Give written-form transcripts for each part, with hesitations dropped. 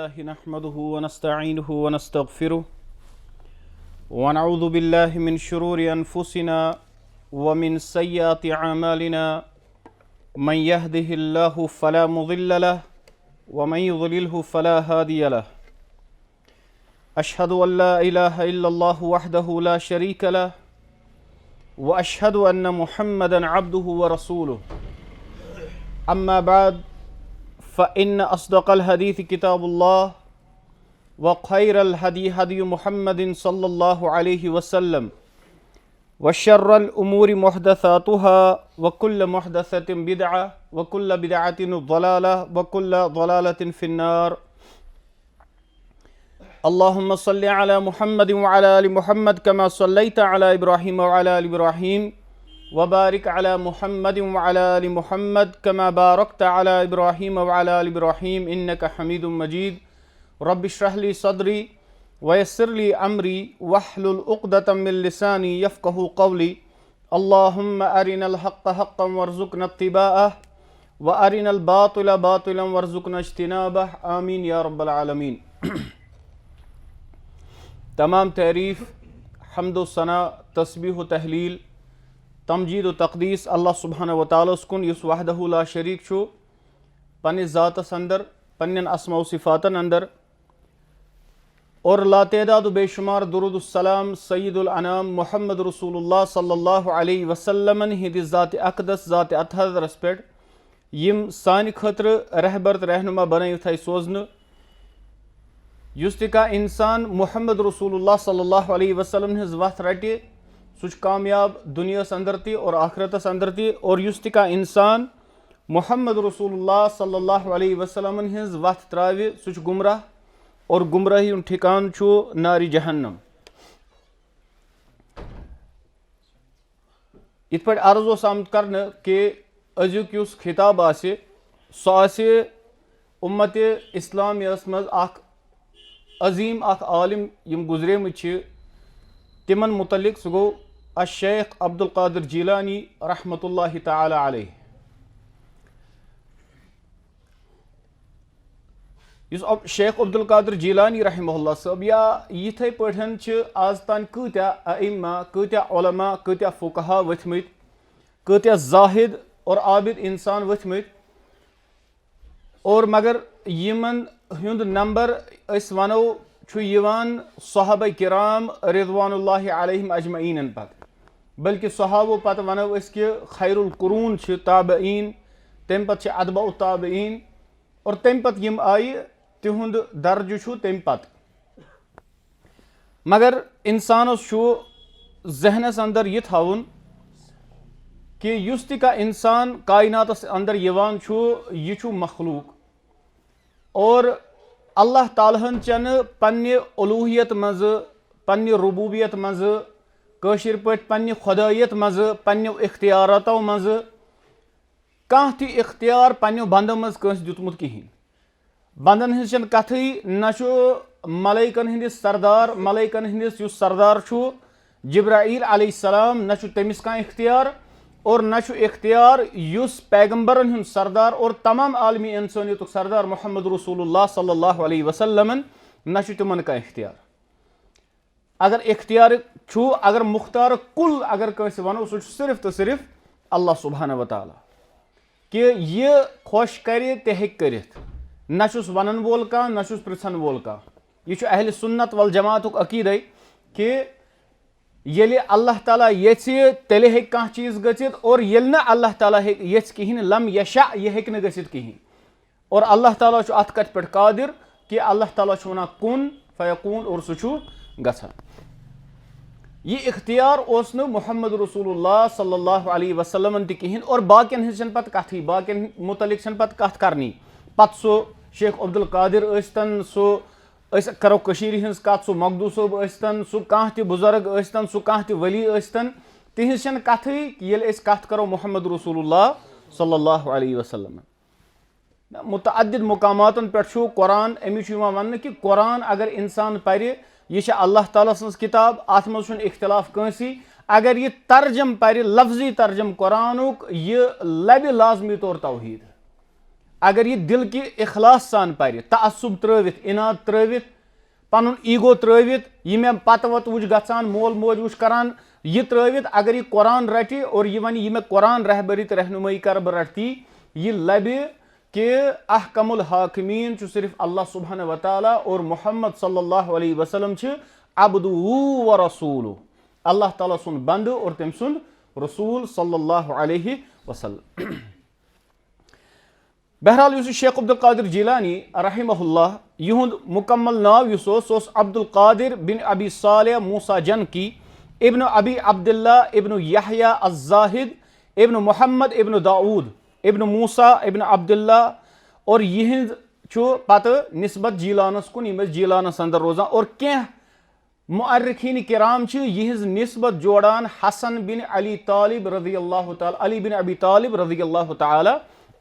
लिल्लाहि नहमदुहु व नस्तईनुहु व नस्तगफिरुहु व नऊज़ु बिल्लाहि मिन शुरूरि अनफुसिना व मिन सय्यिआति अमालिना मन यहदिहिल्लाहु फला मुज़िल्ल लहु व मन युज़लिल्हु फला हादिय लहु अशहदु अल्ला इलाहा इल्लल्लाहु वहदहु ला शरीक लहु व अशहदु अन्न मुहम्मदन अब्दुहु व रसूलुहु अम्मा बाद फ़इन्न अस्दक़ल हदीस किताबुल्लाह व खैरल हदी हदी मुहम्मदिन सल्लल्लाहु अलैहि वसल्लम व शर्रल उमूरि मुहदसातुहा व कुल्ल मुहदसतिन बिदअह व कुल्ल बिदअतिन ज़लालह व कुल्ल ज़लालतिन फिन्नार। अल्लाहुम्मा सल्लि अला मुहम्मदिन व अला आलि मुहम्मद कमा सल्लैता अला इब्राहीम व अला आलि इब्राहीम व बारिक अला मुहम्मदिन व अला आलि मुहम्मद कमा बारकता अला इब्राहीम व अला आलि इब्राहीम इन्नका हमीदुम मजीद। रब्बि इश्रह ली सदरी व यस्सिर ली अमरी वहलुल उक़दतम मिन लिसानी यफ़क़हू क़ौली। अल्लाहुम्मा अरिनल हक़्क़ हक़्क़न वरज़ुक़ना इत्तिबाअह व अरिनल बातिला बातिलन वरज़ुक़ना इज्तिनाबह। आमीन या रब्बल आलमीन। तमाम तारीफ़ हम्द व सना तस्बीह व तहलील तमजीद व तक़दीस अल्लाह सुब्हानहु व तआला कुन युस वहदहु ला शरीक छु पन्निस ज़ातस अंदर पन्नन अस्मा व सिफ़ातन अंदर और लातेदाद बेशुमार दुरूद सलाम सय्यिदुल अनाम मुहम्मद रसूलुल्लाह सल्लल्लाहु अलैहि वसल्लम हिंदिस ज़ात अक़दस ज़ात अतहरस पे यिम सानि खतर रहबर रहनुमा बनयित सोजन युस तिका इंसान मुहम्मद रसूलुल्लाह सल्लल्लाहु अलैहि वसल्लम हिंज वत रटे सुच कामयाब दुनियास अंदर ती और आखरतस अंदर ती और युस तिका इंसान मुहम्मद रसूलुल्लाह सल्लल्लाहु अलैहि वसल्लम हिंज वत त्रावे सुच गुमराह और गुमराही उन ठिकान छु नारी जहन्नम। इत पे अर्ज ओस आमत करने कि अजुक युस खिताब आसे सो आसे उम्मत इस्लामियस मज अख अजीम अख आलिम यम गुजरेमत छ तिमन मुतल्लिक सो गो शेख अब्दुल कादिर जीलानी रहमतुल्लाहि तआला अलैह। युस शेख अब्दुल कादिर जीलानी रहमहुल्लाह साहब या यिथे पठन छ आज तान कत्या अइम्मा कत्या उलमा कत्या फुकहा वथमित कत्या जाहिद और आबिद इंसान वथमित और मगर यमन हुंद नंबर अस वनो छु यिवान सहाबा किराम रिज़वानुल्लाहि अलैहिम अजमईन पत बल्कि सहाबो पत वनो अस कि खैरुल कुरून छ ताबईन तम पत छ अतबा ताबईन और तम पत यम आय तिहुंद दर्ज छु तम पत मगर इंसानस छु ज़हनस अंदर यह थाउन कि युस तिका इंसान कायनातस अंदर यवान छु यह छु मखलूक और अल्लाह तालहन चन पन्ने उलूहियत मज पन्ने रुबूबियत मज कशिर पट पन्ने खुदायत मज पन्ने इख्तियारातो मज कह ति इख्तियार पन्ने बंदो मज कंस दितमुत किहिन बंदन हिंचन कथई न मलाइकन हिंदिस सरदार मलाइकन हिंदिस युस सरदार छु जिब्राईल अलैहिस्सलाम न तमिस का इख्तियार और न इख्तियार युस पैगंबरन हुंद सरदार और तमाम आलमी इंसानियत सरदार मुहम्मद रसूलुल्लाह सल्लल्लाहु अलैहि वसल्लम न तिमन का इख्तियार। अगर इख्तियार छु अगर मुख्तार कुल अगर कंस वनो सो सिर्फ तो सिर्फ अल्लाह सुब्हानहु व तआला कि यह खुश करे ते हेक करित न वनन वोल का न पृछन वोल का। यह अहले सुन्नत वल जमातुक अकीदे कि येले अल्लाह ताला यह तेले हेक कह चीज गचित और येल न अल्लाह ताला यह कहिन लम यशा यह हेक न गचित कहिन और अल्लाह ताला अत कथ पे कादिर कि अल्लाह ताला वना कुन फयकून और सह गछन। यह इख्तियार ओस न मुहम्मद रसूलुल्लाह सल्लल्लाहु अलैहि वसल्लम ति कहिन और बाकियन हिंचन पत कथी बाकियन मुतलिक छन पत कथ करनी पत सो शेख अब्दुल कादिर अस्तन सो करो कशीर हिंस कत सो मखदू सोब अस्तन सो कह ति बुजुर्ग अस्तन सो कह ति वली अस्तन तिहिंस छन कथई येल कथ करो मुहम्मद रसूलुल्लाह सल्लल्लाहु अलैहि वसल्लम मुतअद्दिद मुकामातन पे कुरान अमिच वन कि कुरान अगर इंसान पढ़ यह अल्लाह ताला सन्स किताब अत मज इख्तिलाफ कंसी अगर यह तर्जम पढ़ लफ्जी तर्जम कुरानुक यह लबि लाजमी तौर तौहीद अगर ये दिल की इखलास सान पर तअस्सुब त्रवित इनाद त्रवित पनुन ईगो त्रवित ये मे पत वत वुच गचान मोल मोज वुच करान ये त्रवित अगर ये कुरान रटि और ये वन ये मे कुरान रहबरी तो रहनुमाई कर बह रटती ये लबि कि अहकमुल हाकिमीन सिर्फ अल्लाह सुब्हानहु व तआला और मुहम्मद सल्लल्लाहु अलैहि वसल्लम अब्दुहु व रसूलुहु अल्लाह ताला सुन बंद और तम सुन रसूल सल्लल्लाहु अलैहि वसल्लम। बहरहाल युस शेख अब्दुल कादिर जिलानी रहमहुल्लाह युहुंद मुकम्मल नाव युस ओस अब्दुल कादिर बिन अबी सालेह मूसा जनकी इब्न अबी अब्दुल्ला इब्न यहया अज़्ज़ाहिद इब्न मुहम्मद इब्न दाऊद इब्न मूसा इब्न अब्दुल्ला और यहिंद पत निस्बत जीलानस कुन यम जीलानस अंदर रोजान और कह मुअर्रिखीन किराम यहिंज निस्बत जोड़ान हसन बिन अली तालिब रज़ियल्लाहु तआला अली बिन अबी तालिब रज़ियल्लाहु तआला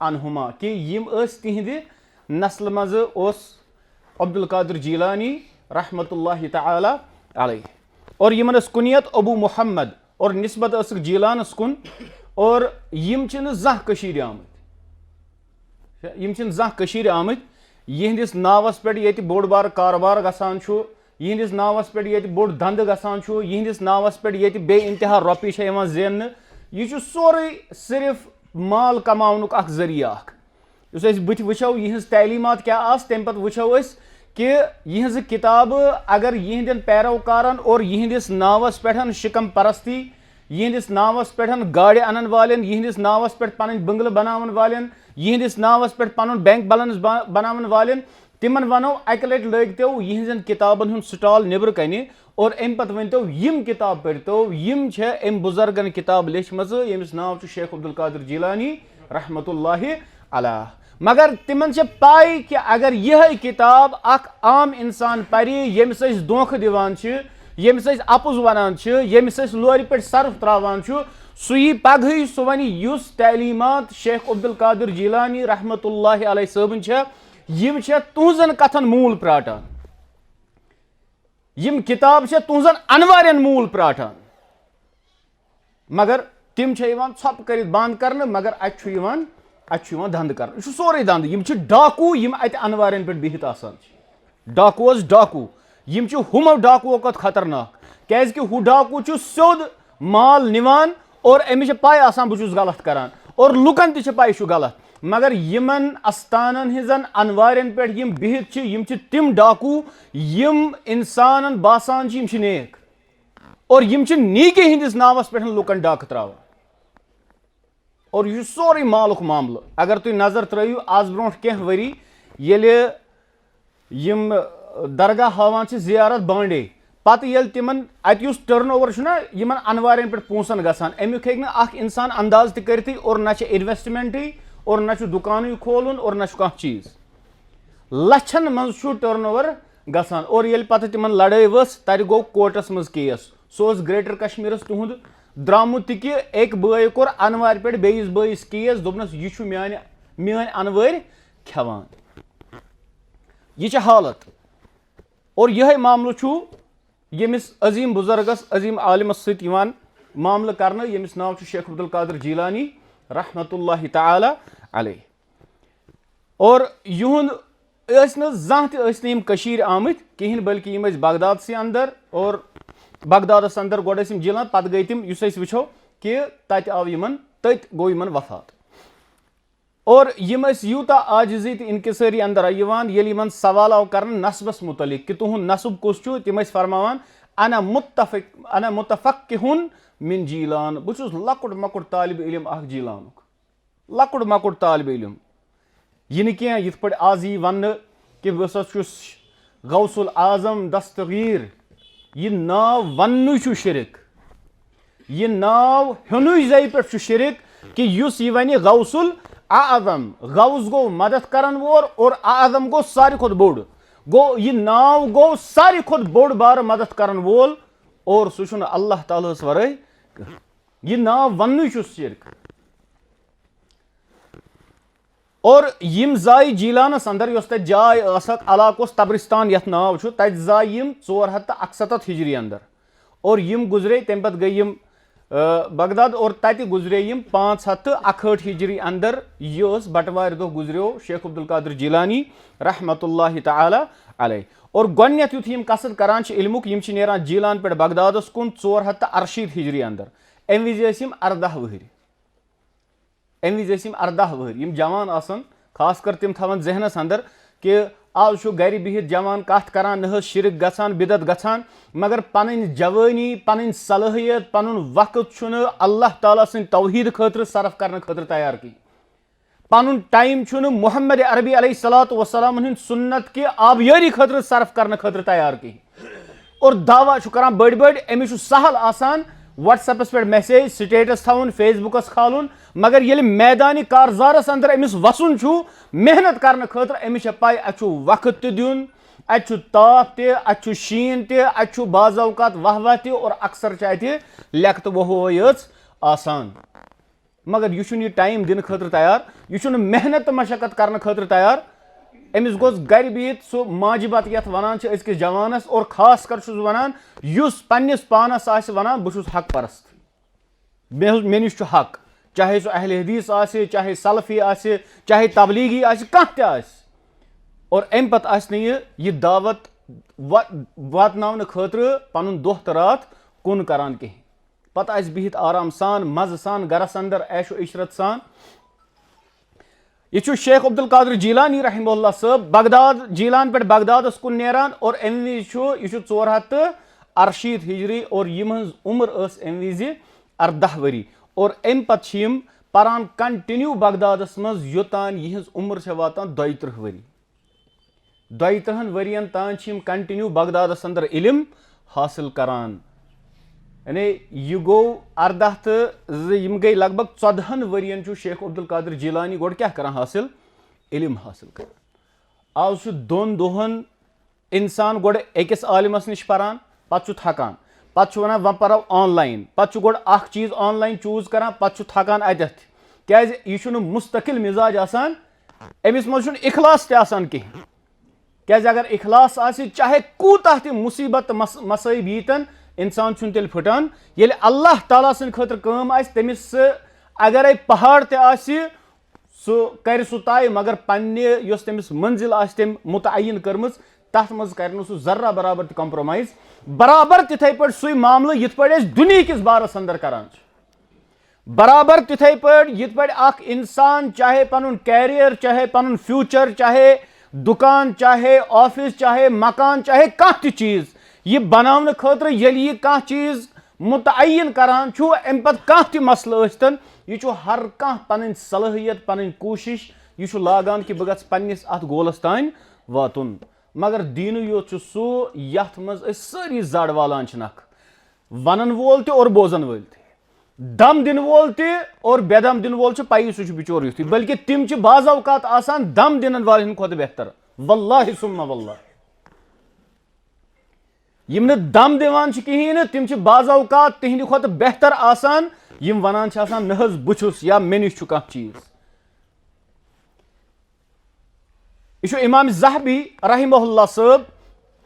अनहुमा कि यम तिहद नस्ल मज अब्दुल कादिर जीलानी रहमतुल्लाहि तआला अलैहि और यमन कुनियत अबू मुहम्मद और निस्बत जीलानस कुन और यम जह कशीर आमत यहंदिस नावस पे ये बोड़ बार कारोबार गसान यहंदिस नावस पे ये बोड़ धंध गसान यहंदिस नावस पे ये बे इंतहा रॉपी जेन यह सोरे सिर्फ माल कमाउनुक अख जरिया बुत वुचो यहंज तैलीमात क्या आस तम पत वुचो कि यहंज किताब अगर यहंदन पैरोकारन और यहंदिस नावस पे शिकम परस्ती यहंदिस नावस पे गाड़ अनन वालन यहंदिस नावस पे पन बंगल बनावन वालन यहंदिस नावस पे पन बैंक बैलेंस बनावन वालन तिमन वनो अक लट लगतो यहंजन किताबन हुन स्टॉल निबर कने और अम पत वनतो यम किताब पढ़तो यम अम बुजुर्गन किताब लेचमज यमिस नाव शेख अब्दुल कादिर जिलानी रहमतुल्लाहि अलैह मगर तिमन पाई कि अगर यह किताब अख आम इंसान परि यमिस धोख दिवान यमिस अपुज वनान यमिस लोर पे सर्फ त्रावान सु पगह सु वन युस तैलीमात शेख अब्दुल कादिर जिलानी रहमतुल्लाहि अलैहि सबन यम तुहजन कथन मूल प्राटान यम किताब तुहजन अनवारन मूल प्राटान मगर तिम छप कर बंद कर मगर अत धंध कर सोरे धंध यम डाकू यम अत अनवारन पे बिहित आसान डाकुस डाकू यम हुमो डाकुओ कत खतरनाक क्या हु डाकू सोद माल निवान और अमिस पाई आसान बहुत गलत करान और लुकन ति पाई गलत मगर यमन अस्तानन हिजन अनवारन पे यम बिहित यम तिम डाकू यम इंसान बासान यम नेक और यम नीके हिंदिस नावस पे लुकन डाक त्रावान और यह सोरे मालुक मामल अगर तुम नजर त्रयू आज ब्रो कह वरी येले यम दरगाह हावान जियारत बांडे पत ये तिमन अत टर्न ओवर यमन अनवारन पे पोसन गसान अमुक हेक इंसान अंदाज त और ना इन्वेस्टमेंट और ना दुकान खोलन और ना कह चीज लछन मज टर्न ओवर गसान और ये पत तिमन लड़ाई वस तर गो कोर्टस मज केस सो ग्रेटर कश्मीरस तुहद द्रामुत कि एक बय कोर अनवार पे बेस बयस केस दोपनस यह मान अनवर खेवान यह हालत और यह मामल यमिस अजीम बुजुर्गस अजीम आलिमस सत मामल कर यमिस नाव शेख अब्दुल कादिर जिलानी रहमतुल्लाहि तआला अलैह और युहुंद जह तम कशीर आमत कहें बल्कि यम बगदाद से अंदर और बगदादस अंदर गोड़ जिलान पत गई तम वो कि तत आव यमन तत गो यमन वफात और यम यूता आजिजी तो इनकिसारी अंदर यमन सवाल आव कर नस्बस मुतलिक कि तुहद नस्ब कुस तम फरमान अना मुतफक्किहुन मिन जीलान बहुत लकुट मकुट तालिब इल्म अख जीलानुक लकुट मकुट तालिब इल्म यह क्या यथ पे आज यी वन कि बस गौसुल आजम दस्तगीर यह नाव वन शिरक यह नाव हेनु जय पे शिरक कि युस यह वन गौसुल आजम गौस गो मदद करन वोर और आजम गो सारी खुद बोड़ गो यह नाव गो सारी खुद बोड़ बार मदद करन वोल और सह अल्लाह ताला वरै यह नाव वन शिरक और यम जाय जीलानस अंदर यस तत जाय अलाक तब्रिस्तान यथ नाव तत जाय यम 461 हिजरी अंदर और यम गुजरे तम पत गई यम बगदाद और तत गुजरे 561 हिजरी अंदर। यह बटवार दो गुजरो शेख अब्दुल कादिर जिलानी रहमतुल्लाहि तआला अलैह। और गोडनेथ युथ कसद करान इल्मुक नेरान जीलान पे बगदादस कुन 468 हिजरी अंदर। अम विज 18 वहर, अम विज 18 वहर जवान आसन, खास कर तिम थवन जहनस अंदर कि आज गर बिहित जवान कत करान न शिरक गछान बिदत गछान, मगर पन जवानी पन सलाहियत पन वक्त अल्लाह ताला सिंद तौहीद खतर सरफ करने खतर तैयार की। पन टाइम मोहम्मद अरबी अलैहिस्सलातु वस्सलाम हिंद सुन्नत के आबियारी खतर सरफ करने खतर तैयार की। और दावा करान बड़ बड़, अमिस सहल आसान व्हाट्सएपस पे मैसेज स्टेटस थवन फेसबुकस खालुन, मगर ये मैदानी कारजारस अंदर अमिस वसन मेहनत करने खतर अमिस पाई अच्छु वक्त दिन, अच्छु ताप अच्छु शीन अच्छु बाज़ औक़ात वह तह, और अक्सर अत लेखत वह यच आसान, मगर यह टाइम दिन खतर तैयार, यह मेहनत मशक्कत करने खतर तैयार। अमिस गोस गर बिहित सो माजिबत यथ वनान अजकिस जवानस, और खास कर वनान युस पन्निस पानस आसि वनान बह हक परस्त, मे निश हक, चाहे सो अहले हदीस आसि, चाहे सलफी आसि, चाहे तबलीगी आसि, कह आसि। और अम पत आसि यह दावत वातनावन खतर पनुन दोह तो रात कुन करान कहीं, पत आसि बिहित आराम सान मज़ सान गरस अंदर ऐशो इशरत सान। यह शेख अब्दुल कादिर जिलानी रहमहुल्लाह साहब बगदाद जीलान पे बगदादस कुन नेरान, और अम विज यह 468 हिजरी, और यह उम्र अम विज 18 वरी। और अम पे परान कंटिन्यू बगदादस मज योतान यह उम्र वातान 32 वरी, 32 वरियन तान कंटिन्यू बगदादस अंदर इल्म हासिल करान। यानी यह गो 18 तो गई लगभग 14 वरियन शेख अब्दुल कादिर जिलानी गोड क्या करान हासिल, इल्म हासिल कर। आज 2 दोहन इंसान गोड अकिस आलिमस निश परान, पत थकान, पत वन वह परो ऑनलाइन, पत गोड अख चीज ऑनलाइन चूज करान, पत थकान अतथ, क्या यह मुस्तकिल मिजाज आसान, अमिस मज इखलास तसान कहीं। क्या अगर इखलास आसि, चाहे कूता ति मुसीबत मसैब यीतन, इंसान तेल फुटान ये अल्लाह ताला सिंद खतर काम आसि, तमिस अगर पहाड़ ति सो कर सो तय, मगर पन्ने योस तमिस मंजिल आसि तम मुतअय्यन करमज, तथ मज कर सो जर्रा बराबर कॉम्प्रोमाइज, बराबर तिथे पे सुई मामले यिथ पे दुनिया किस बारस अंदर करान, बराबर तिथे पे यिथ पे अख इंसान चाहे पनुन कैरियर, चाहे पनुन फ्यूचर, चाहे दुकान, चाहे ऑफिस, चाहे मकान, चाहे कह चीज यह बनाने खतर ये कह चीज मुतअय्यन करान अम पे कह मसल स्तन, यह हर कह पन सलाहियत पन कोशिश यह लागान कि बह गस अत गोलस तान वातुन, मगर दीन योत सो यथ मज सारी जड़ वालान नख, वनन वोल ते और बोजन वोल ते, दम दिन वोल ते और बेदम दिन वोल पई सह बिचोर युथ, बल्कि तिम बाज़ औक़ात आसान दम दिन वाले खुद बेहतर, वल्लाहि सुम्मा वल्लाह यम न दम दिवान कहीं, तिम बाज़ औक़ात तिहंद खुद बेहतर आसान, यम वनान आसान न बुछुस या मे निश कह चीज। यह इमाम ज़हबी रहमहुल्लाह साहब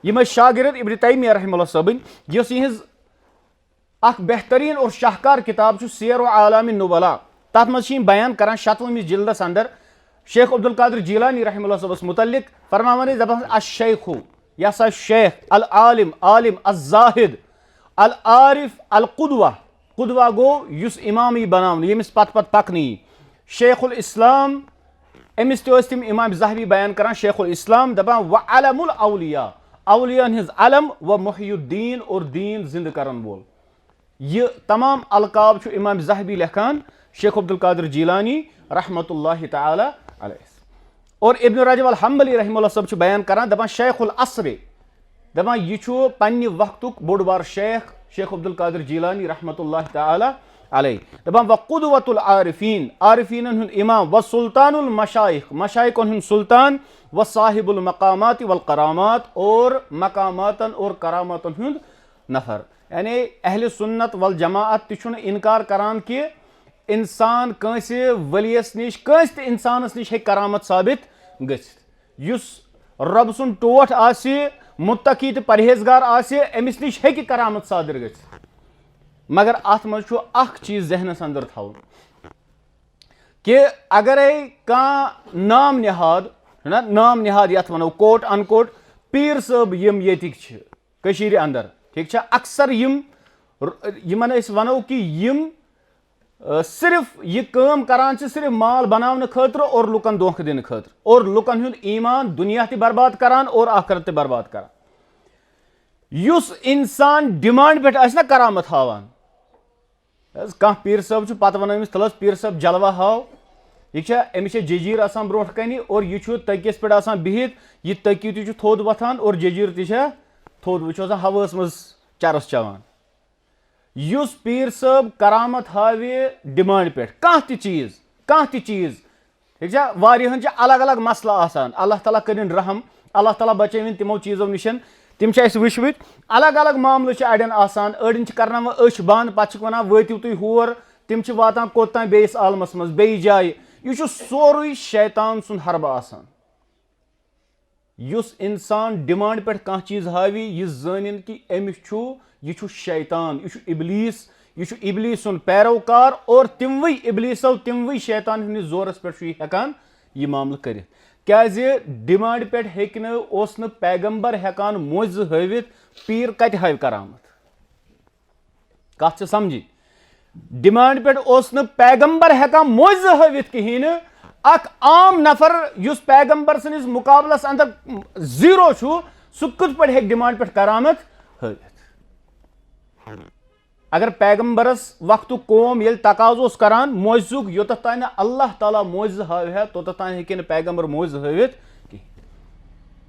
यम शागिर्द इब्न तैमिय्या रहमहुल्लाह साहब, यस यहज अख बेहतरीन और शाहकार किताब सियर आलाम नुबला, तथ मज बयान करान 7वें जिल्दस अंदर शेख अब्दुल कादिर जिलानी रहमहुल्लाह साहबस मुतल्लिक फरमावन दपान अश-शेख यह सा शेख अल आलिम आलिम अज़्ज़ाहिद अल आरिफ अल कुदवा, कुदवा गो युस इमामी बनावन यमिस पत पत पकनी, शेखुल इस्लाम अमिस तिम इमाम ज़हबी बयान करान शेखुल इस्लाम दपान व अलमुल औलिया, औलियान हिंज अलम व मुहय्युद्दीन और दीन जिंद करन वोल, यह तमाम अलकाब इमाम ज़हबी लेखान शेख अब्दुल कादिर जिलानी रहमतुल्लाहि तआला अलैह। और इब्न रजब अल हम्बली रहमहुल्लाह साहब बयान करान दपान शेखुल असर, दपान यह पन्ने वक्तुक बोड़ बार शेख शेख अब्दुल कादिर जिलानी रहमतुल्लाहि तआला अलैह, दपान व कुदवतुल आरिफीन, आरिफीनन हुन इमाम व सुल्तानुल मशाइख, मशाइखन हुन सुल्तान व साहिबुल मकामात वल करामात, और मकामातन और करामातन हुन नफर। यानी अहले सुन्नत वल जमाअत तिछुन इनकार करान कि इंसान कंसे वलियस निश कंस इंसानस निश है करामत साबित गसित, युस रब सुन टोठ आसि मुत्तकी तो परहेजगार आसि अमिस निश है कि करामत सादिर गसित, मगर अत मज चीज जहनस अंदर थवन कि अगर नाम निहाद ना नाम निहाद यथ वनो कोट अनकोट पीर साहब यम येतिक अंदर ठीक अक्सर यमन वनो कि यम सिर्फ यह काम करान सिर्फ माल बनाने खतर और लुकन धोखा दिन खतर और लुकन हुंद ईमान दुनिया ते बर्बाद करान और आखिरत ते बर्बाद करान युस इंसान डिमांड पे ना करामत हावान कह पीर साहब पत वन अमिस तलस पीर साहब जलवा हाव यह अमिस जजीर आसान ब्रोह कन और यह तकियस पे बिहित यह तकिय तु थोद वथान और जजीर तह थोद वह हवास मज चरस चवान युस पीर साहब करामत हावे डिमांड पे कह चीज ठीक वारियन अलग अलग मसला आसान अल्लाह ताला करिन रहम अल्लाह ताला बचैन तिमो चीजों निशन तिम वुचमत अलग अलग मामल अड़न आसान अड़न करना अश बंद पे वन वतिव तुम होर तिम वातान कोत बेस आलमस मज बे जाए यह सोरे शैतान सुन हरब आसान युस इंसान डिमांड पे कह चीज हावी यह जानिन कि अमिस यह शैतान यह इबलीस सुन पैरोकार और तिमवे इबलीसो तिमवे शैतान हंदिस जोरस पे हेकान यह मामल कर क्या डिमांड पे हेक पैगंबर हेकान मोज हवित पीर कत हाव करामत कत समझी डिमांड पे पैगंबर हेकान मोज हवित कहीं अख आम नफर युस पैगंबर सनिस मुकाबलस अंदर जीरो सह कत पे हेक डिमांड पे करामत हवित अगर पैगंबरस वक्त कौम ये तकाज करान मोजुक योत तान अल्लाह ताला मोज हाव तोत तान हेकि पैगंबर मोज हवित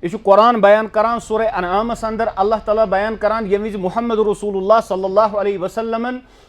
यह कुरान बयान करान सूरह अनआमस अंदर अल्लाह ताला बयान करान ये विज मुहम्मद रसूलुल्लाह सल्लल्लाहु अलैहि वसल्लम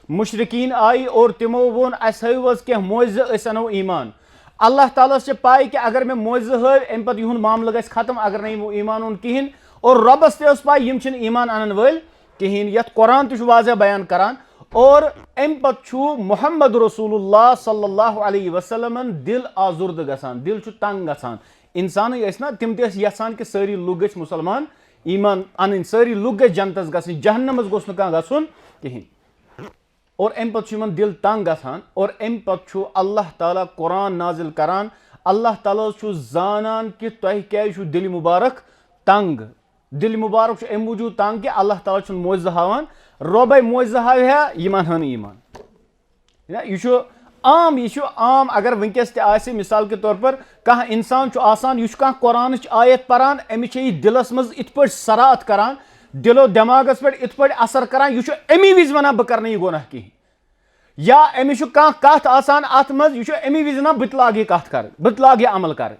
मुशरिकीन आई और तिमो वोन अस हवज कह मोज अस अनो ईमान अल्लाह ताला से पाई कि अगर मैं मोज हव अम पे युन मामल गस खत्म अगर नहीं ईमान ओन कहीं और रबस ते पाई यम ईमान अनन वल कहीं यथ कुरान तुझ वाज़ह बयान करान और अम पे मुहम्मद रसूलुल्लाह सल्लल्लाहु अलैहि वसल्लम दिल आजुर्द गसान दिल तंग गसान इंसान ना तिम यसान कि सारी लुक गस मुसलमान ईमान अन सारी लुक गस जनतस गसन जहन्नमस गोस न कह गसन कहीं और अम पे दिल तंग गसान और अम पे अल्लाह ताला कुरान नाजिल करान अल्लाह ताला जानान कि तुह क्या दिल मुबारक तंग दिल मुबारक अम वजूद तंग कि अल्लाह ताला मोज हावान रोबे मोज हाव यमन हन ईमान यह आम अगर वनकस ते मिसाल के तौर पर कह इंसान आसान यह कह कुरान आयत परान अमिस दिलस मज इत पे सरात करान दिलो दिमागस पे इत पे असर करान यह अमी विज वन बह कर यह गुनाह कहीं या अमिस कह कत आसान अत मज यह अमी विज ना बत लाग कत कर बत लाग अमल कर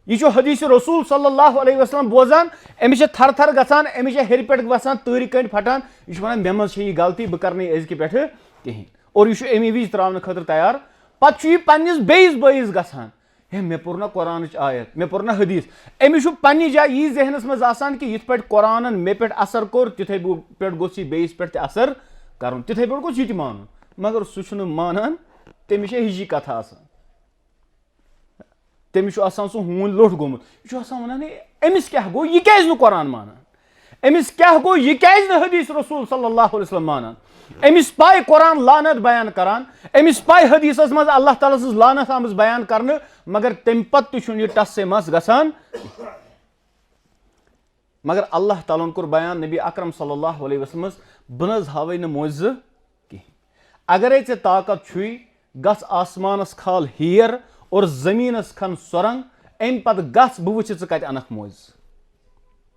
यह हदीस रसूल सल्लल्लाहु अलैहि वसल्लम बोजान अमिस थर थर गसान अमिस हेर पे वसान तरी कन फटान यह वन मे मज यह गलती बह कर अजक पे कहीं और यह अमी विज त्रावन खतर तैयार पे पन्निस बेस बईस गसान हे मे पुर ना कुरान आयत मे पुर ना हदीस अमिस पन्नी जाय यह जहनस मज आसान कि यथ पे कुरान मे पे असर कोर तिथे पे गोस बेस पे असर कर तिथे पे गोस यह मान मगर सह मानान तमिस हिजी कथा आसान तमिस सह हून लोट गोमुत यह वन अमिस क्या गो यह क्या कुरान मानान अमिस क्या गो यह क्या हदीस रसूल सल्लल्लाहु अलैहि वसल्लम मानान अमिस पाए कुरान लानत बयान करान अमिस पाए हदीसस मज अल्लाह ताला सज लानत आमज बयान करने मगर तम पत यह टस से मस गसान मगर अल्लाह ताला कोर बयान नबी अकरम सल्लल्लाहु अलैहि वसल्लम बह नज हावे न मोइज़ कहीं अगर ऐ ताकत छुई गस आसमानस खाल हेर और जमीनस खन सुरंग अम पत गस बह वुच ज कत अनख मोइज़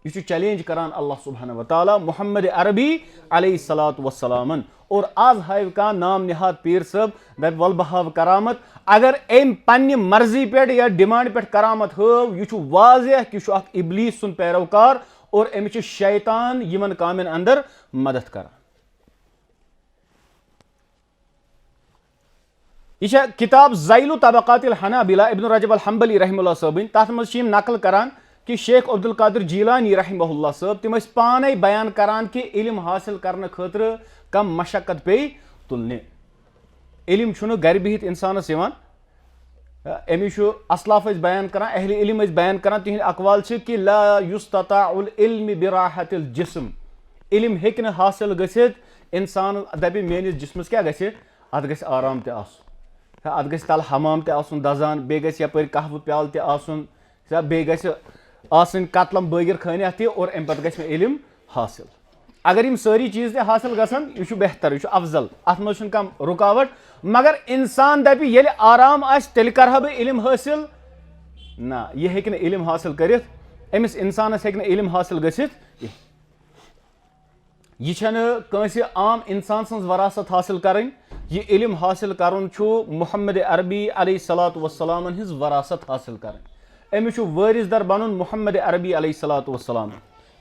यह चैलेंज करान अल्लाह सुब्हानहु व तआला मोहम्मद अरबी अलैहिस्सलातु वस्सलामन और आज हाव का नाम निहाद पीर साहब दप वल बह हाव करामत अगर अम पन्ने मर्जी पे या डिमांड पे करामत हाव यह वाज़ह कि यह इबलीस सुन पैरोकार और अमिस शैतान यमन कामन अंदर मदद करान यह किताब ज़ैलु तबक़ातिल हनाबिला इब्न रजब अल हम्बली रहमहुल्लाह साहब तथ मज नकल करान कि शेख अब्दुल कादिर जीलानी रहमहुल्लाह साहब तिम पाने बयान करान कि इल्म हासिल करने खतर कम मशक्कत पे तुलने इल्म गर बिहित इंसानस अमिस असलाफ बयान करान अहले इल्म बयान करान तिहंद अकवाल कि ला युस्तताउल इल्म बिराहतिल जिस्म इल्म हेक न हासिल गसित इंसान दपि मेनिस जिस्मस क्या गछे अत गछ आराम ते आसुन अत गछ तल हमाम ते आसुन दजान बे गछ यपर कहव प्याल ते आसुन बे गछ आसन कतलम बागिर खाना ते और अम पत गछ मे इल्म हासिल अगर यम सारी चीज ते हासिल गसन यह बेहतर यह अफजल अत मज कम रुकावट मगर इंसान दपि येले आराम आस तेल करहा बह इल्म हासिल ना यह हेक न इल्म हासिल करित अमिस इंसानस हेक न इल्म हासिल गसित यह आम इंसान सन्ज वरासत हासिल करन यह इल्म हासिल करन मुहम्मद अरबी अलैहिस्सलातु वस्सलाम हिज वरासत हासिल करन अमिस वारिस दर बनन मुहम्मद अरबी अलैहिस्सलातु वस्सलाम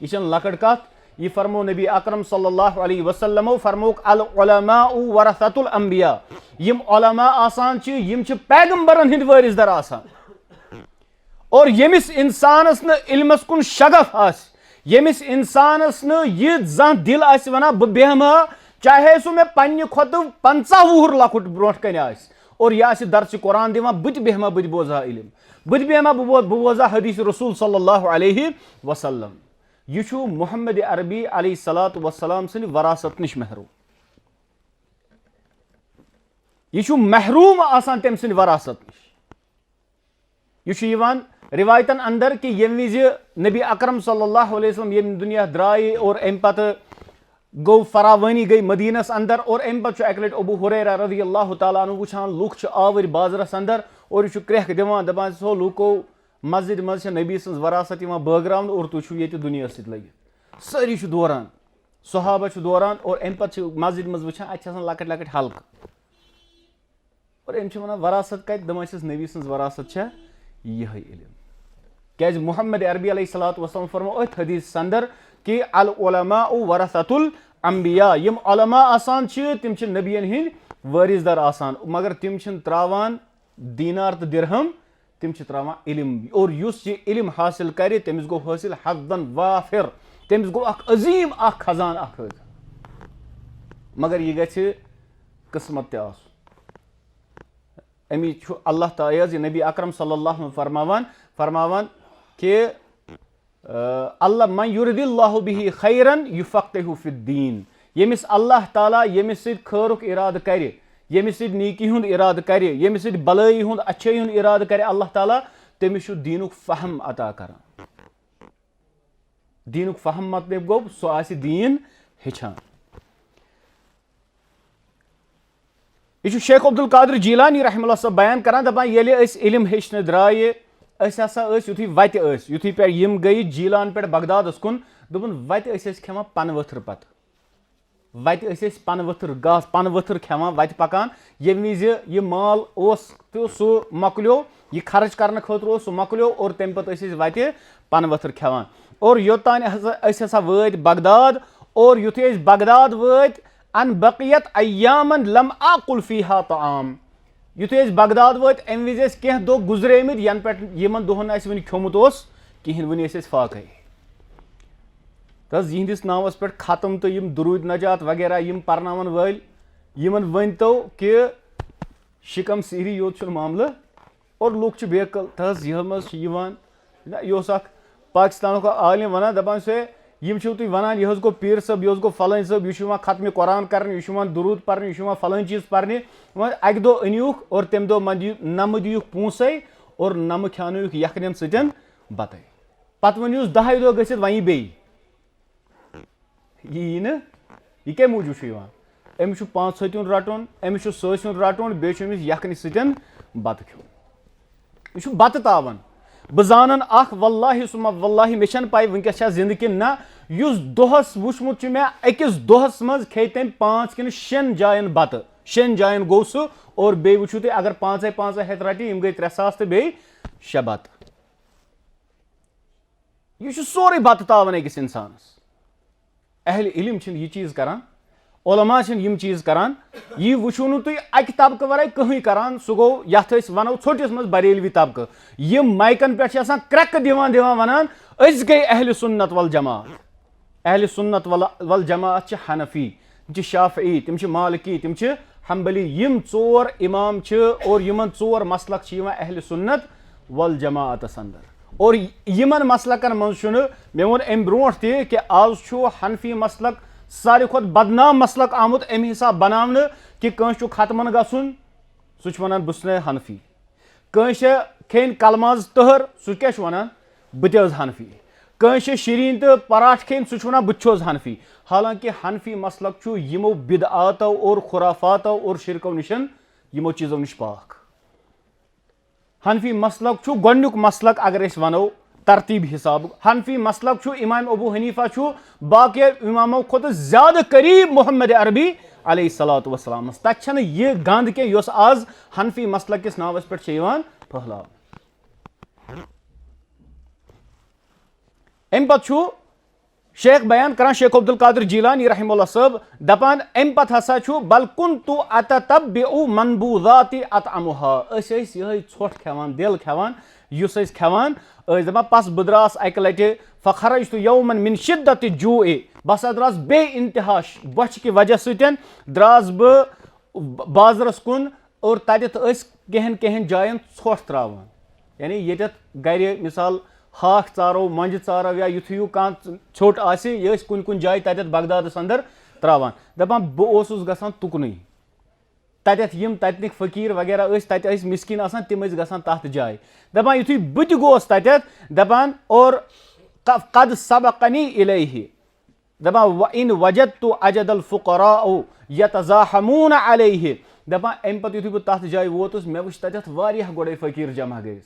यह लकड़ कत यह फरमो नबी अकरम सल्लल्लाहु अलैहि वसल्लम फरमोक अल उलमाउ वरसतुल अंबिया यम उलमा आसान छ यम छ पैगंबरन हिंद वारिस दर आसान और यमिस इंसानस न इल्मस कुन शगफ आस यमिस इंसानस न यह जन दिल आस वना ब बेहमा चाहे सो मे पन्ने खोत 50 वुहर लकुट ब्रोट कन आस और यह आस दर्स कुरान दिवान बत बेहमा बत बोजा इल्म बत बेहमा बोजा हदीस रसूल सल्लल्लाहु अलैहि वसल्लम यह मुहम्मद अरबी अलैहिस्सलातु वस्सलाम सनि वरासत निश महरूम यह महरूम आसान तम सनि वरासत निश यह रिवायतन अंदर कि यम विज नबी अकरम सल्लल्लाहु अलैहि वसल्लम यम दुनिया द्राय और अम पत गो फरावानी गई मदीनस अंदर और अम पत अक लट अबू हुरैरा रज़ियल्लाहु तआला अन्हु वुछान लुक आवर बाजरस अंदर और यह क्रेख दिवान दपान सो लुको मस्जिद मज नबी सन्ज वरासत बागरावन और तुम ये दुनिया सत लगित सारी दौरान सहाबा दौरान और अम पे मस्जिद मज वुछान अत लकट लकट हल्क और अम वन वरासत कत दपान नबी सन्ज वरासत यह इल्म क्या मुहम्मद अरबी अलैहिस्सलातु वस्सलाम फरमो अथ हदीस अंदर कि अल उलमाउ वरसतुल अंबिया यम उलमा आसान तिम नबियन हिंद वारिस दर आसान मगर तिम त्रावान दीनार तो दिरहम तिम त्रावान इल्म और युस ये इल्म हासिल करे तमिस गो हासिल हद्दन वाफिर तमिस गो अख अजीम अख खजान अख मगर यह गछ किस्मत ते आस अमी अल्लाह ताला नबी अकरम सल्लल्लाहु फरमावान कि अल्लाह मन युरिदिल्लाहु बिही खैरन युफक्किहु फिद्दीन यमिस अल्लाह ताला यमिस सिद खैरुक इराद करे यमिस सिद नीकी हुंद इराद करे यमिस सिद भलाई हुंद अच्छाई हुंद इराद करे अल्लाह ताला तमिस दीनुक फहम अता करान दीनुक फहम मतलब गो सो आसि दीन हेछान यह शेख अब्दुल कादिर जीलानी रहमतुल्लाह सब बयान करान दपान येले अस इल्म हेचने द्राये अस हसा युथी वत युथी पे यम गई जीलान पे बगदादस कुन दोपन वत खेवान पन वथर पत वत पन वथर गास पन वथर खेवान वत पकान ये विज यह माल तो सह मकलो यह खर्च करने खतर सह मकलो और तम पे वत पन वथर खेवान और योतान हसा वत बगदाद और युथी बगदाद वत अन बकियत अय्यामन लम आकुल फीहा ताम युथी बगदाद वत अम विज कह दो गुजरेमित यन पे यमन दोहन वन खोमुत कहें वन फाक तस यहंदिस नावस पे खत्म तो यम दुरूद नजात वगैरह यम परनावन वल यमन वन तो कि शिकम सीरी योत मामल और लुक बेकल तस यह पाकिस्तान का आलिम वन दपान से यम तुम वन यह गो पीर सब यह गो फलान सब यह खत्म कुरान कर दुरूद पर फलान चीज पर अक दो अनियुक और तम दो नम दियुक पोंसे और नम खानुक यखन सतन बत पत वन 10 दह गसित वन बे यह यह क्या मूजूब अमिस 5 सतुन रटन अमिस ससन रटन बे यखन सतन बत खन यह बत तावन बह जानन वल्लाहि सुम्मा वल्लाहि मे छन पाई वंकस जिंद कि ना युस दोहस वुचमुत मे अकिस दोहस मज खे तम 5 कि 6 जायन बत 6 जायन गो सह और बे वुचु तुम अगर 5 हेत रटि यम गई 300 तो बे 6 बत यह सोरे बत तावन अकिस इंसानस अहल इल्म यह चीज करान उलमा यम चीज करान यह वुचु नु तुम अक तबकह वराय कहीं करान सह गो यथ वनो छोटिस मज बरेलवी तबकह यम माइकन पे क्रक दिवान वनान अस गई अहल सुन्नत वल जमात अहल सुन्नत वल जमात हनफी तम शाफई तम मालिकी तम हम्बली यम 4 इमाम और यमन 4 मसलक अहल सुन्नत वल जमातस अंदर और यमन मसलकन मज मे वोन अम ब्रोट कि आज हनफी मसलक सारे खुद बदनाम मसलक आमुत अम हिसाब बनाने कि कंस खतमन गसुन सह वनान बस हनफी, कंस खेन कलमाज तहर सह क्या वनान बह हनफी, कंस शीरीन तो पराठ खेन सह वनान बह हनफी। हालांकि हनफी मसलक यमो बिदआतो और खुराफातो और शिरको निशन यमो चीज़ों निश पाक। हनफी मसलक गोडनुक मसलक अगर वनो तरतीब हिसाब, हनफी मसलक इमाम अबू हनीफा बाकी इमामों खुद ज्यादा करीब मोहम्मद अरबी अलैहिस्सलातु वस्सलाम तक यह गंद के योस आज हनफी मसलक किस नावस पे फहलाव। अम पत् शेख बयान करान शेख अब्दुल कादिर जीलानी रहमहुल्लाह साहब दपान अम पत् हसा बल कुन्तु अततब्बिउ मनबूज़ाति अतअमुहा यही छोट खेवान दिल खेवान युस खेवान दपान पस बह द्रास अक लटि फखरजतु यौमन मिन शिद्दति जूए बस द्रास बे इंतहा बच कि वजह सतन द्रास बह बाजरस कुन और तत कहन कहन जायन छोट त्रावान यानी ये गर मिसाल हाक चारो मंज चारो या युथु कह छोट आसि ये कुन कुन जाय तत बगदादस अंदर त्रावान दपान बह गसान तुकन तत यम ततनिक फकीर वगैरह तत मिस्किन आसान तिम गसान तथ जाय दपान युथु बह ति गोस तत दपान और कद सबकनी इलैहि दपान व इन वजदतु अजदल फुकराउ यतज़ाहमून अलैहि दपान अम पत युथु बह तथ जाय वोतुस मे वुच तत वारियाह गोडे फकीर जमा गए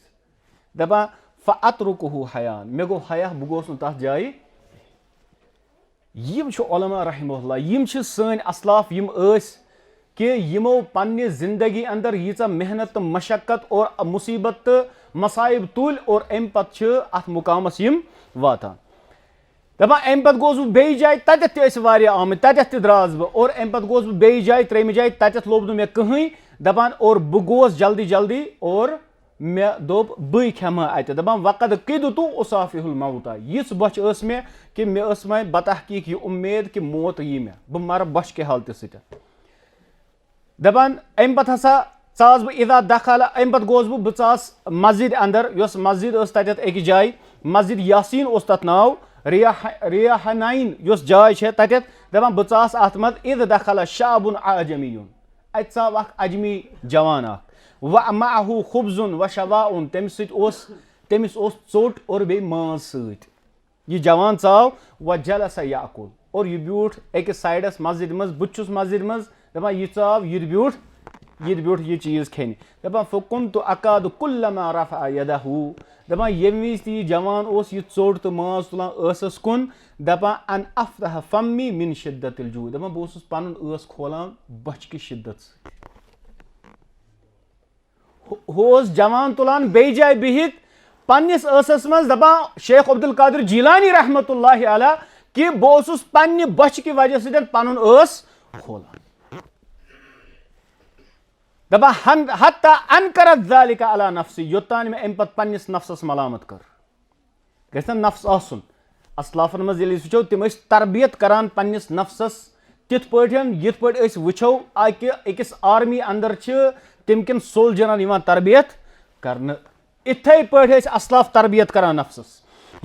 दपान फ़अत्रुकुहु हयान मे गो हया बह गोस तथ जाय। यम उलमा रहमहुल्लाह यम सन असलाफ यम कि यमो पन्ने जिंदगी अंदर यीचा मेहनत तो मशक्कत और मुसीबत तो मसाइब तुल और अम पत् अत मुकामस यम वातान दपान अम पत् गोस बह बे जाय तत आमत तत द्रास बह और अम पत् गोस बह बे जाय त्रेम जाय तत लोब मे कहीं दपान और बह गोस जल्दी जल्दी और मे दोप बह खेमा अत दपान वक़द किदतु उसाफिहुल मौता यिस बच मे कि मे मे बतहकीक यह उम्मीद कि मौत यी मे बह मर बच के हालत सत दपान अम पत् हसा चास बह इदा दखल अम पत् गोस बह चास मस्जिद अंदर योस मस्जिद तत एक जाय मस्जिद यासीन उस तथ नाव रियाहनाइन योस जाय तत दपान बह चास अत मत इद दखल शाबुन अजमीयुन अत चाव अख अजमी जवान व माहू खुब्जुन व शवाउन तमिस चोट और बे माज सत यह जवान चाव व जलस याकुल और यह ब्यूठ अकिस साइडस मस्जिद मज बुछुस मस्जिद मज दपान यह चाव यह ब्यूठ यह चीज खेन दपान फकुन्तु अकादु कुल्लमा रफअ यदहु दपान यम विज यह जवान यह चोट तो माज तुलान स कुन दपान अन अफ्तह फम्मी मिन शिद्दतिल जू दपान बह पन खोलान बच कि शिद्दत होस जवान तुलान बे जाय बिहित पन्निस मज दपान शेख अब्दुल कादिर जीलानी रहमतुल्लाहि अलैह कि बह पन्ने बच कि वजह सतन पन खोलान दपान हत्ता अनकरत ज़ालिका अला नफ्सी योतान मे अम पत् पन्निस नफ्सस मलामत कर गछ नफ्स आसुन असलाफन मज यदि वुचो तिम तरबियत करान पन्निस नफ्सस तिथ पठन यिथ पठ वुचो अकिस आर्मी अंदर तम किन सोल्जरन यिवान तरबियत करन इथे पठ असलाफ तरबियत करान नफ्सस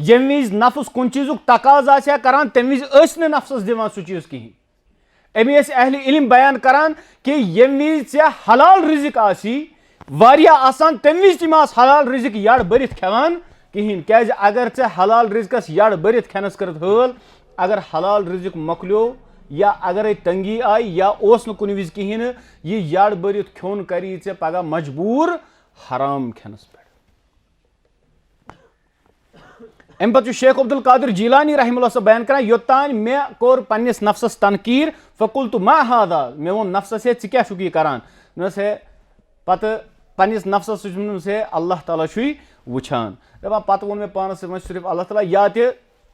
यम विज नफ्स कुन चीजुक तकाज आसा करान तम विज नफ्सस दिवान सु चीज कहीं अमी अहले इल्म बयान करान कि यम विज हलाल रिजिक आसी वारिया आसान तम विज तिम हलाल रिजिक यड़ बरित खेवान कहीं क्या अगर ऐ हलाल रिजिकस यड़ बरित खेनस कर हल अगर हलाल रिजिक मकलो या अगर तंगी आई या ओस न कुन विज कहीं यह यड़ बरित खोन करी ऐ पगह मजबूर हराम खेनस पे अम पत् शेख अब्दुल कादिर जीलानी रहमहुल्लाह साहब बयान करान योतान मे कोर पन्निस नफ्सस तनकीर फकुलतु मा हादा मे वो नफ्सस है क्या यह करान हे पत पन्निस नफ्सस हे अल्लाह ताला वुछान दपान पत वोन मे पानस सिर्फ अल्लाह ताला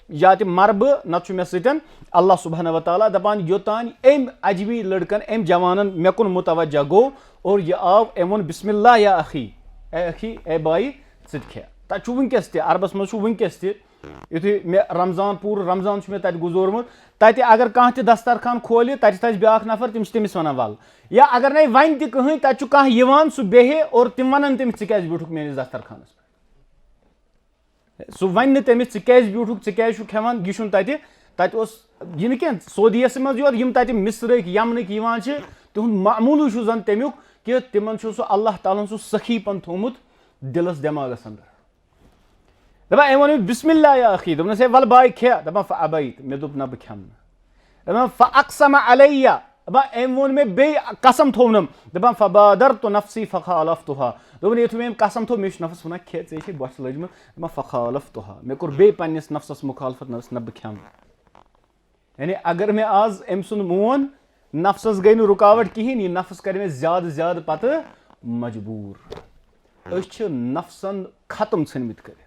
या मर बह नत मे सतन अल्लाह सुब्हानहु व तआला दपान योतान अम अजमी लड़कन अम जवानन मे कुन मुतवज्जा गो और यह आव अम वो बिस्मिल्लाह या अखी ए बाई थ खे तक वनकस अरबस मज वनकस युथु मे रमजान पूर रमजान मे तत गुजोरमुत तत अगर कह दस्तरखान खोल तत ब्याक नफर तमिस वन वल या अगर न वन तह तत कह सह बेहे और तिम वन तमिस क्या ब्यूठुक मेस दस्तरखानस पे सह वन तमिस क्या ब्यूठुक क्या खेवान यह तत यह क्या सऊदीयस मज योत यम तत मिस्रक यमनक यवान तिहुंद मामूल जन तमुक कि तिमन सह अल्लाह ताला सह सखीपन थोमुत दिलस दिमागस अंदर दपान अम वन बिस्मिल्लाह या अखी दोपनस वल बाय खे दपान फ़अबैत मे दोप ना बह खेम दपान फ़अक़सम अलैया दपान अम वोन मे बे कसम थोनम दपान फ़बादरतु नफ्सी फ़ख़ालफ़तुहा दोपन युथु मे कसम थो मे नफ्स वन खे ऐ बस लजम दपान फ़ख़ालफ़तुहा मे कोर बे पन्निस नफ्सस मुखालफत नफ्स न बह खेम यानी अगर मे आज अम सुन मोन नफ्सस गई रुकावट कहें यह नफ्स कर मे ज्यादा ज्यादा पत मजबूर नफ्सन खत्म षनमित कर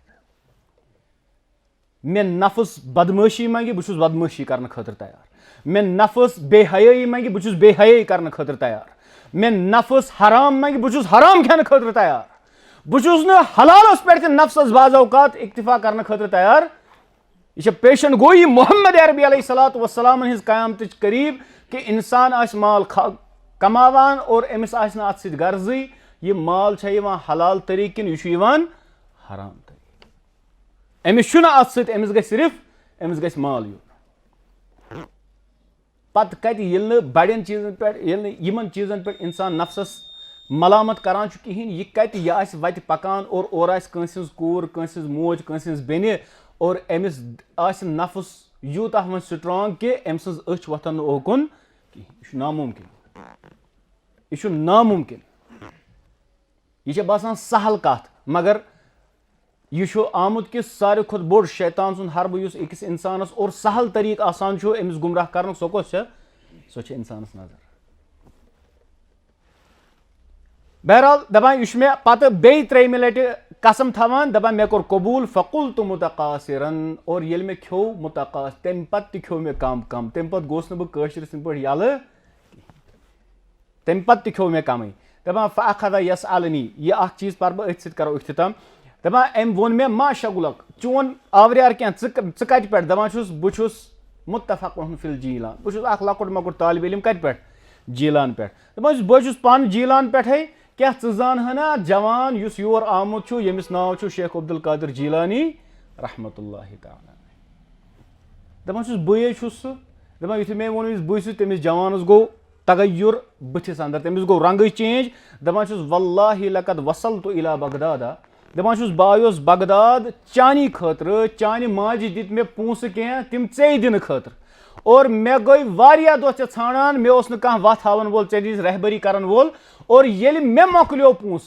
मे नफ्स बदमाशी मंगे बहुत बदमाशी करने खतर तैयार मे नफ्स बेहयाई मंगे बहुत बेहयाई करने खतर तैयार मे नफ्स हराम मंगे बहुत हराम खेने खतर तैयार बहुत हलालस पे नफ्सस बाज़ औकात इक्तिफा करने खतर तैयार यह पेशन गोई मोहम्मद अरबी अलैहिस्सलातु वस्सलाम हिज क़यामत करीब कि इंसान आस माल कमावान और अमिस आस ना अत सत गर्जी यह माल हलाल तरीक यह हराम तरीक अमिस अत सत अमिस गई सिर्फ अमिस गई माल यून पत कत बड़न चीजन पे यमन चीजन पे इंसान नफ्सस मलामत करान कहें यह कत यह वत पकान और कंस कूर कंस मोज कंस बेन और अमिस नफ्स यूता वो स्ट्रांग कि अम सज अच वथन ओकुन यह नामुमकिन यह नामुमकिन यह बासान सहल कत मगर यह आमुत कि सारे खुद बोड़ शैतान सुन हरब अकिस इंसानस और सहल तरीक आसान अमिस गुमराह कर सो कस सो इंसानस नजर बहरहाल दपान यह मे पत बे त्रेमि लट कसम थवान दपान मे कोर कबूल फ़क़ुल्तु मुतक़ासिरन और ये मे खो मुतक़ास तम पत खो मे कम कम तम पत गोस न बशर पे यल तम पत खो मे कम दपान फ़अख़ज़ यसअलनी यह चीज़ पर बह अथ करो इख्तिताम दपान अम वोन मे मा शगुलक चोन आवरियार क्या कत पे दपान बहुत मुत्तफ़क़ुन फिल जीलान बहुत लकुट मकुट तालिब इल्म कत पे जीलान पे दपान बहुत पान जीलान पे क्या जान हना जवान युस योर आमुत यमिस नाव शेख अब्दुल कादिर जीलानी रहमतुल्लाहि तआला दपान बे सह दपान यु मे वो बह तमिस जवानस गो तगयुर बथिस अंदर तमिस गो रंग चेंज दपान वल्लाहि लक़द वसलतु इला बगदादा दपान बायोस बगदाद चानी खतर चानि माज दित मे पूस कह तिम ऐ दिन खतर और मे गई वारिया दो छानान मे कह वत हावन वोल दी रहबरी करन वोल और ये मे मोकलो पूस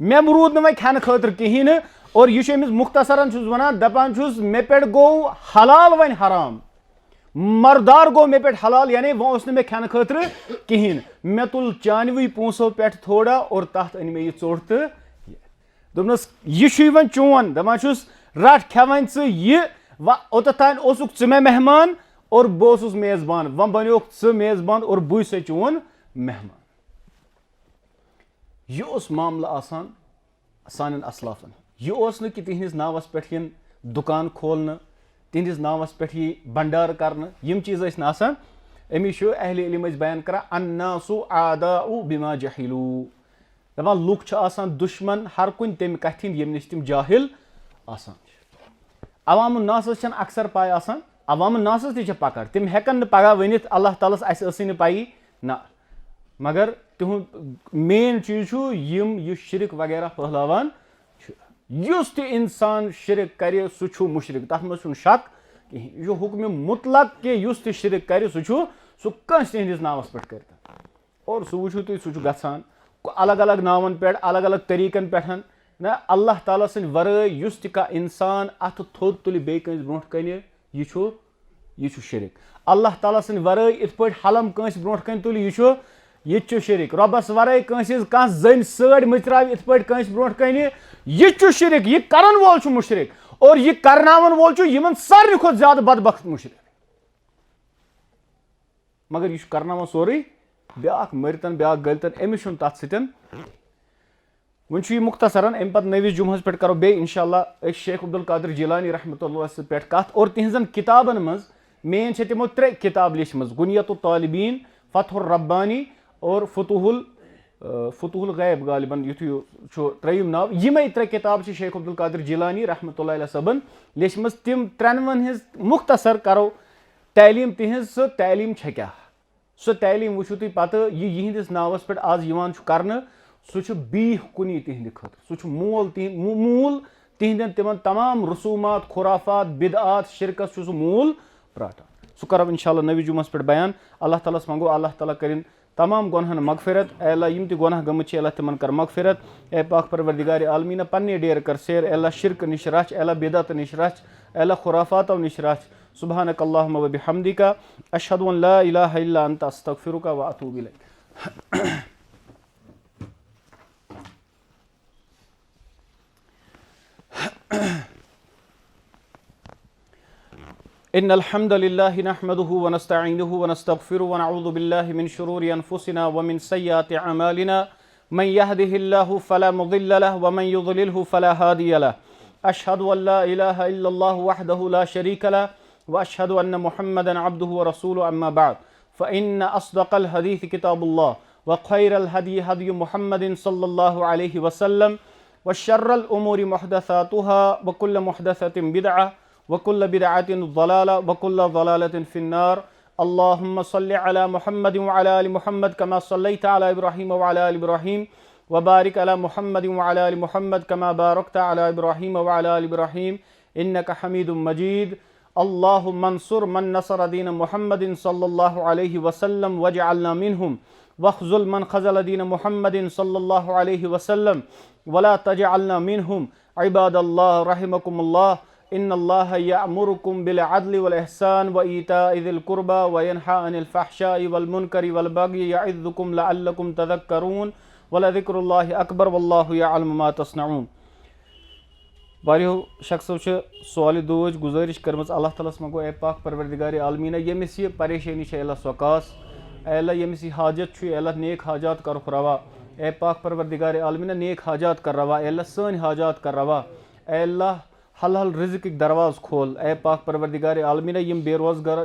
मे रूद न खेन खतर कहें और यह मुख्तसरन वन दपान मे पे गो हलाल वन हराम मरदार गो मे पे हलाल यानी वो मे खेन खतर कहें मे तुल चानवी पूसों पे थोड़ा और तथ अन मे यह चोट तो दोपनस यह वन चोन दपान रट खेवन यह ओतन ओसुक मे मेहमान और बह मेजबान वन बनो मेजबान और बुझ से चोन मेहमान यह मामला आसान सान असलाफन यह कि तिहस नावस पे दुकान खोलने तिहस नावस पे भंडार कर चीज़ आसान अमिश अहले इल्म बयान कर अन्नासु आदाउ बिमा जहिलू दपान लुक आसान दुश्मन हर कुन तम कथ यम नश तम जाहिल आसान अवाम नास अक्सर पाय आसान अवाम नास ती पकड़ तम हेकन पगह वनित अल्लाह तालस अस पाई ना मगर तिहुंद मेन चीज यह शिरक वगैरह फहलावान युस ते इंसान शिरक करे सह मुशरिक तथ मज शक कहीं यह हुक्म मुतलक कि युस ते शिरक करे सह कंस तिहंदिस नावस पे कर और सह वो तुम सह गसान अलग अलग नावन पे अलग अलग तरीकन पे ना अल्लाह ताला सद वराय युस ते इंसान अथ थोद तुल बे कंस ब्रोह कन यह शिरक अल्लाह ताला सद वराय इत पे हलम कंस ब्रोह कन तुल यह शिरक रबस वराय कह जन सड़ मचराव इत पे कंस ब्रोह कन यह शिरक यह करन वोल मुशरिक और यह करनावन वोल यमन सारे खुद ज्यादा बदबख्त मुशरिक मगर यह करनावन सोरे ब्या मरतन ब्या गलतन अमिस तथ सतन वन मुख्तसरन अम पे नविस जुमहस पे करो बे इंशाअल्लाह शेख अब्दुल कादिर जिलानी रहमतुल्लाह पे कथ और तिहजन किताबन मज मेन तिमो 3 किताब लिखमज गुनियतुत तालिबीन फतहुर रब्बानी और फतुहुल गैब गालिबन युथु त्रयिम नाव यमे 3 किताब शेख अब्दुल कादिर जिलानी रहमतुल्लाह अलैह सबन लिखमज तिम 3 हिज मुख्तसर करो तालीम तिहंज सो तालीम छे क्या सो तालीम वुचु तुम पत यिहंदिस नावस पे आज यिवान छु करने सह बीह कुनी तिहंद खतर सह मूल तिहंदन तिमन तमाम रसूमात खुराफात बिदआत शिरकस सह मूल प्राटान सह कर इंशाअल्लाह नवी जुमस पे बयान। अल्लाह ताला मंगो अल्लाह ताला करिन तमाम गुनहन मगफिरत। ए अल्लाह यिम ति गुनाह गमत अल्लाह तिमन कर मगफिरत। ए पाक परवरदिगार आलमीन पन्ने डेर कर सेर। ए अल्लाह शिरक निश रच, ए अल्लाह बिदअत निश रच, ए अल्लाह खुराफात निश रच। सुब्हानक अल्लाहुम्मा व बिहम्दिका अशहदु अन ला इलाहा इल्ला अंता अस्तगफिरुका व अतूबु इलैक। इन्नल हम्दुलिल्लाहि नहमदुहु व नस्तईनुहु व नस्तगफिरुहु व नऊज़ु बिल्लाहि मिन शुरूरि अनफुसिना व मिन सय्यिआति अमालिना मन यहदिहिल्लाहु फला मुदिल्ल लहु व मन युद्लिलहु फला हादिय लहु। अशहदु अन ला इलाहा इल्लल्लाह वहदहु ला शरीक लहु व अशहदु अन्न मुहम्मदन अब्दुहु व रसूलुहु अम्मा बअद फ़इन्न अस्दक़ल हदीस किताबुल्लाह व खैरल हदी हदी मुहम्मदिन सल्लल्लाहु अलैहि वसल्लम व शर्रल उमूरि मुहदसातुहा व कुल्लु मुहदसतिन बिदअह वकुल्ल बिदअतिन ज़लाला वकुल्ल ज़लालतिन फिन्नार। अल्लाहुम्मा सल्लि अला मुहम्मद व अला आलि मुहम्मद कमा सल्लैता अला इब्राहीम व अला आलि इब्राहीम व बारिक अला मुहम्मद व अला आलि मुहम्मद कमा बारकता अला इब्राहीम व अला आलि इब्राहीम इन्नका हमीदुम मजीद। अल्लाहुम्मा अंसुर मन नसर दीन मुहम्मदिन सल्लल्लाहु अलैहि वसल्लम वजअलना मिनहुम वख्ज़ुल मन ख़ज़ल दीन मुहम्मदिन सल्लल्लाहु अलैहि वसल्लम वला तजअलना मिनहुम। इबादल्लाह रहिमकुमुल्लाह इन्नल्लाह यअमुरुकुम बिल अदलि वल इहसान व ईताइ ज़िल कुर्बा व यनहा अनिल फ़हशाइ वल मुनकरि वल बग़ि यइज़ुकुम लअल्लकुम तज़क्करून व लज़िक्रुल्लाहि अकबर वल्लाहु यअलमु मा तस्नऊन। वारियो शख्सों सवाल दोज गुजारिश करमज अल्लाह ताला मंगो ए पाक परवरदिगार आलमीन यमिस यह परेशानी अल्लाह सकास अल्लाह यमिस हाजत अल्लाह नेक हाजात कर रवा। ए पाक परवरदिगार आलमीन नेक हाजात कर रवा अल्लाह सन हाजात कर रवा। अल्लाह हल रिज़्क़ दरवाज़ खोल। ए पाक परवरदिगार आलमीन यम बेरोज़गार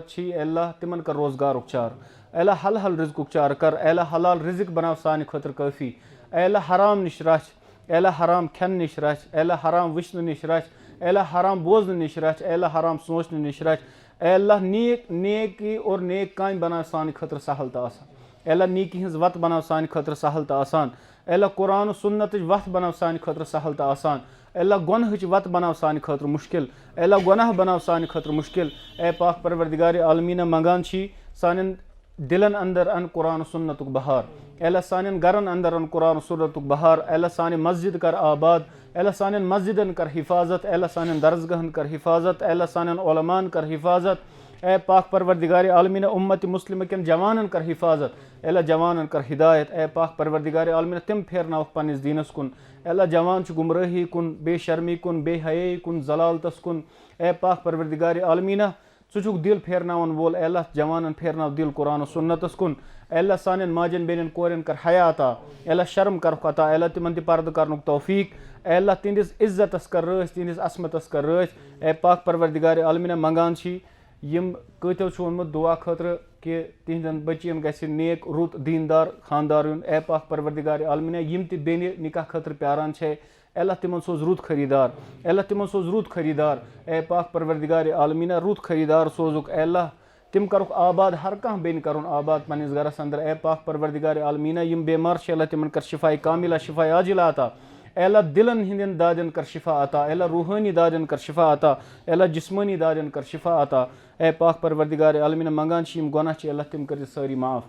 अल्लाह तिमन कर रोज़गार उपचार। अल्लाह हल रिज़्क़ उपचार कर। अल्लाह हलाल रिज़्क़ बनाव सान खतर काफ़ी। अल्लाह हराम निश रच, अल्लाह हराम खन निश रच, अल्लाह हराम वुचन निश रच, अल्लाह हराम बोजन निश रच, अल्लाह हराम सोचन निश रच। अल्लाह नेकी और नेक काम बनाव सान खतर सहल तो आसान। अल्लाह नेकी हज वत बनाव सान खतर सहल तो आसान। अल्लाह कुरान सुन्नत वत बनाव सान खतर सहल तो आसान। अल्लाह गुनाह वत बनाव सान खतर मुश्किल। अल्लाह गुनाह बनाव सान खतर मुश्किल। ए पाक परवरदिगार आलमीन मंगान सान दिलन अंदर अन कुरान सुन्नतुक बहार। अल्लाह सान गरन अंदर अन कुरान सुन्नतुक बहार। अल्लाह सान मस्जिद कर आबाद। अल्लाह सान मस्जिदन कर हिफाजत। अल्लाह सान दरसगहन कर हिफाजत। अल्लाह सान उलमान कर हिफाजत। ए पाक परवरदिगार आलमीन उम्मत मुस्लिम कन जवानन कर हिफाजत। अल्लाह जवानन कर हिदायत। ए पाक परवरदिगार आलमीन तिम फेरनावक पन्निस दीनस कुन। अल्लाह जवान गुमराही कुन, बेशर्मी कुन, बेहयाई कुन, जलालतस कुन। ए पाक परवरदिगार आलमीन ज़ुक दिल फेरनावन वोल। अल्लाह जवानन फेरनाव दिल कुरान सुन्नतस कुन। अल्लाह सानन माजन बेनन कोरन कर हया अता। अल्लाह शर्म कर अता। अल्लाह तिमन ति पर्द करनुक तौफीक। अल्लाह तिंदिस इज्जतस कर रच, तिंदिस असमतस कर रच। ए पाक परवरदिगार आलमीन मंगान यम कतो वोनमुत दुआ खतर कि तिहदन बचियन गि नेक रुत दीनदार खानदार युन। ए पाक परवरदिगार आलमीन यम ति बेनि निकाह खतर प्यारान छे अल्लाह तिमन सोज रुत खरीदार। अल्लाह तिमन सोज रुत खरीदार। ए पाक परवरदिगार आलमीन रुत खरीदार सोजुक। अल्लाह तिम करुक आबाद, हर कह बेन करुन आबाद पन्निस गरस अंदर। ए पाक परवरदिगार आलमीन यम बेमार अल्लाह तिमन कर शिफाई कामिला शिफाई आजिला अता। अल्लाह दिलन हिंदन दादन कर शिफा अता। अल्लाह रूहानी दादन कर शिफा अता। अल्लाह जिस्मानी दादन कर शिफा अता। ए पाक परवरदिगार आलमीन मंगान यम गुनाह अल्लाह तिम कर सारी माफ़।